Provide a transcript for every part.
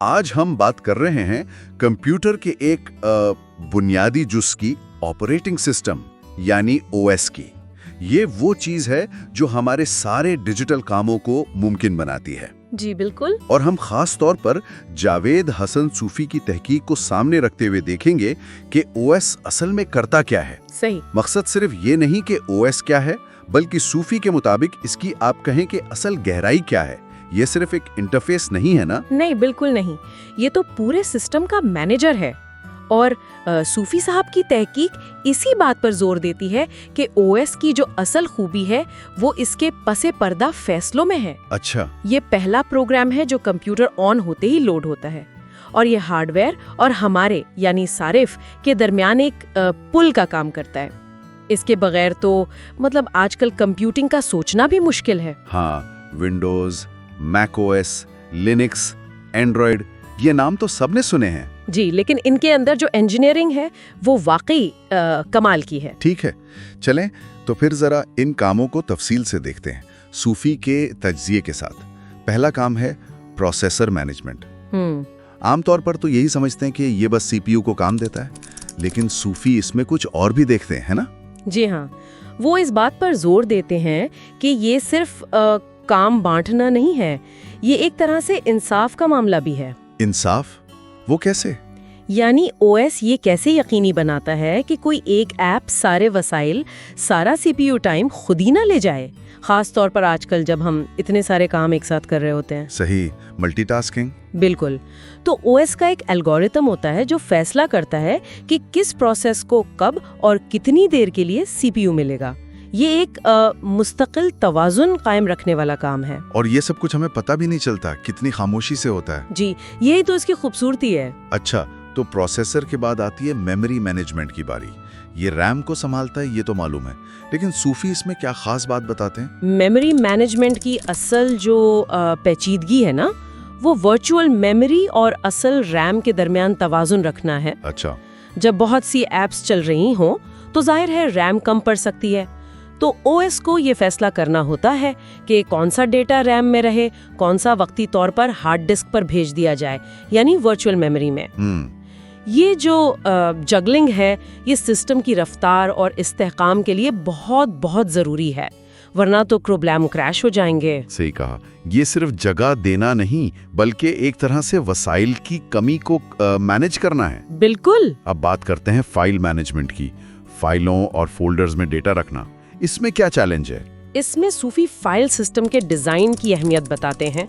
آج ہم بات کر رہے ہیں کمپیوٹر کے ایک بنیادی جز کی آپریٹنگ سسٹم یعنی او ایس کی. یہ وہ چیز ہے جو ہمارے سارے ڈیجیٹل کاموں کو ممکن بناتی ہے. جی بالکل. اور ہم خاص طور پر جاوید حسن صوفی کی تحقیق کو سامنے رکھتے ہوئے دیکھیں گے کہ او ایس اصل میں کرتا کیا ہے. صحیح. مقصد صرف یہ نہیں کہ او ایس کیا ہے بلکہ صوفی کے مطابق اس کی آپ کہیں کہ اصل گہرائی کیا ہے. یہ صرف ایک انٹرفیس نہیں ہے نا؟ نہیں، بالکل نہیں. یہ تو پورے سسٹم کا مینیجر ہے. اور صوفی صاحب کی تحقیق اسی بات پر زور دیتی ہے کہ او ایس کی جو اصل خوبی ہے وہ اس کے پس پردہ فیصلوں میں ہے. اچھا. یہ پہلا پروگرام ہے جو کمپیوٹر آن ہوتے ہی لوڈ ہوتا ہے اور یہ ہارڈ ویئر اور ہمارے یعنی صارف کے درمیان ایک پل کا کام کرتا ہے. اس کے بغیر تو مطلب آج کل کمپیوٹنگ کا سوچنا بھی مشکل ہے. ہاں، Windows, make O S, Linux, Android, یہ نام تو سب نے سنے ہیں. جی، لیکن ان کے اندر جو انجینئرنگ ہے وہ واقعی کمال کی ہے. ٹھیک ہے، چلیں تو پھر ذرا ان کاموں کو تفصیل سے دیکھتے ہیں صوفی کے تجزیے کے ساتھ. پہلا کام ہے پروسیسر مینجمنٹ. عام طور پر تو یہی سمجھتے ہیں کہ یہ بس سی پی یو کو کام دیتا ہے، لیکن صوفی اس میں کچھ اور بھی دیکھتے ہیں نا؟ جی ہاں، وہ اس بات پر زور دیتے ہیں کہ یہ صرف کام بانٹنا نہیں ہے، یہ ایک طرح سے انصاف کا معاملہ بھی ہے. انصاف؟ وہ کیسے؟ یعنی او ایس یہ کیسے یقینی بناتا ہے کہ کوئی ایک ایپ سارے وسائل، سارا سی پی یو ٹائم خود ہی نہ لے جائے، خاص طور پر آج کل جب ہم اتنے سارے کام ایک ساتھ کر رہے ہوتے ہیں. صحیح، ملٹی ٹاسکنگ. بالکل. تو او ایس کا ایک الگورتھم ہوتا ہے جو فیصلہ کرتا ہے کہ کس پروسیس کو کب اور کتنی دیر کے لیے سی پی یو ملے گا. یہ ایک مستقل توازن قائم رکھنے والا کام ہے. اور یہ سب کچھ ہمیں پتہ بھی نہیں چلتا، کتنی خاموشی سے ہوتا ہے. جی، یہی تو اس کی خوبصورتی ہے. اچھا، تو پروسیسر کے بعد آتی ہے میموری مینجمنٹ کی باری. یہ ریم کو سنبھالتا ہے، یہ تو معلوم ہے، لیکن صوفی اس میں کیا خاص بات بتاتے ہیں؟ میموری مینجمنٹ کی اصل جو پیچیدگی ہے نا، وہ ورچوئل میموری اور اصل ریم کے درمیان توازن رکھنا ہے. اچھا. جب بہت سی ایپس چل رہی ہوں تو ظاہر ہے ریم کم پڑ سکتی ہے، تو او ایس کو یہ فیصلہ کرنا ہوتا ہے کہ کون سا ڈیٹا ریم میں رہے، کون سا وقتی طور پر ہارڈ ڈسک پر بھیج دیا جائے یعنی ورچوئل میموری میں. یہ جو جگلنگ ہے یہ سسٹم کی رفتار اور استحکام کے لیے بہت بہت ضروری ہے، ورنہ تو پروگرام کریش ہو جائیں گے. صحیح کہا. یہ صرف جگہ دینا نہیں بلکہ ایک طرح سے وسائل کی کمی کو مینج کرنا ہے. بالکل. اب بات کرتے ہیں فائل مینجمنٹ کی. فائلوں اور فولڈرز میں ڈیٹا رکھنا، اس میں کیا چیلنج ہے؟ اس میں صوفی فائل سسٹم کے ڈیزائن کی اہمیت بتاتے ہیں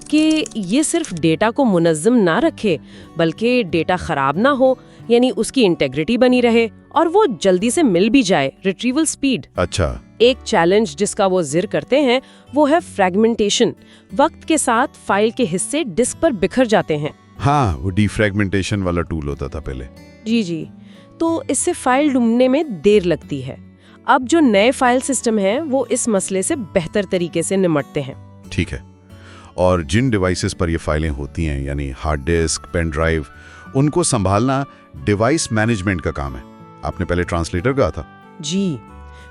کہ یہ صرف ڈیٹا کو منظم نہ رکھے بلکہ ڈیٹا خراب نہ ہو، یعنی اس کی انٹیگریٹی بنی رہے اور وہ جلدی سے مل بھی جائے. Retrieval speed. اچھا. ایک چیلنج جس کا وہ ذکر کرتے ہیں وہ ہے فریگمنٹیشن. وقت کے ساتھ فائل کے حصے ڈسک پر بکھر جاتے ہیں. ہاں، وہ ڈی فریگمنٹیشن والا ٹول ہوتا تھا پہلے. جی، تو اس سے فائل ڈھونڈنے میں دیر لگتی ہے. اب جو نئے فائل سسٹم ہیں وہ اس مسئلے سے بہتر طریقے سے نمٹتے ہیں. ٹھیک ہے. اور جن ڈیوائسز پر یہ فائلیں ہوتی ہیں یعنی ہارڈ ڈسک، پین ڈرائیو، ان کو سنبھالنا ڈیوائس مینجمنٹ کا کام ہے. آپ نے پہلے ٹرانسلیٹر کہا تھا. جی،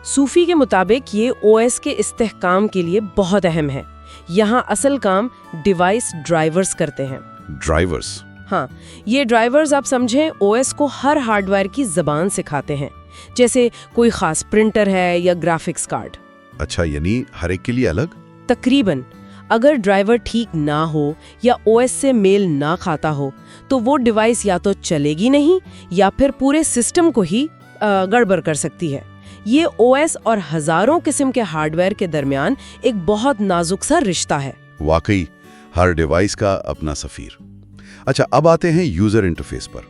صوفی کے مطابق یہ او ایس کے استحکام کے لیے بہت اہم ہے. یہاں اصل کام ڈیوائس ڈرائیورز کرتے ہیں. ڈرائیورز؟ ہاں، یہ ڈرائیورز آپ سمجھیں او ایس کو ہر ہارڈ ویئر کی زبان سکھاتے ہیں، جیسے کوئی خاص پرنٹر ہے یا گرافکس کارڈ. اچھا، یعنی ہر ایک کے لیے الگ؟ تقریباً. اگر ڈرائیور ٹھیک نہ ہو یا او ایس سے میل نہ کھاتا ہو تو وہ ڈیوائس یا تو چلے گی نہیں یا پھر پورے سسٹم کو ہی گڑبڑ کر سکتی ہے. یہ او ایس اور ہزاروں قسم کے ہارڈ ویئر کے درمیان ایک بہت نازک سا رشتہ ہے. واقعی، ہر ڈیوائس کا اپنا سفیر. اچھا، اب آتے ہیں یوزر انٹرفیس پر.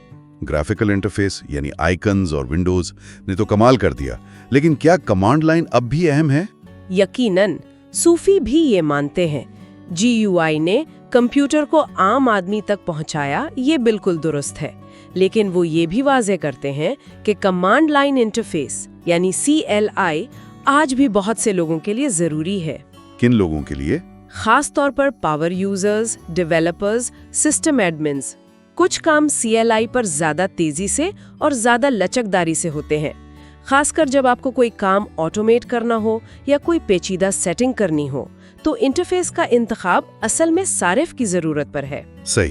گرافیکل انٹرفیس یعنی آئیکنز اور ونڈوز نے تو کمال کر دیا، لیکن کیا کمانڈ لائن اب بھی اہم ہے؟ یقیناً. صوفی بھی یہ مانتے ہیں. جی یو آئی نے کمپیوٹر کو عام آدمی تک پہنچایا، یہ بالکل درست ہے، لیکن وہ یہ بھی واضح کرتے ہیں کہ کمانڈ لائن انٹرفیس یعنی CLI آج بھی بہت سے لوگوں کے لیے ضروری ہے. کن لوگوں کے لیے؟ خاص طور پر power users, developers, system admins. کچھ کام CLI پر زیادہ تیزی سے اور زیادہ لچکداری سے ہوتے ہیں، خاص کر جب آپ کو کوئی کام آٹومیٹ کرنا ہو یا کوئی پیچیدہ سیٹنگ کرنی ہو تو انٹرفیس کا انتخاب اصل میں صارف کی ضرورت پر ہے. صحیح.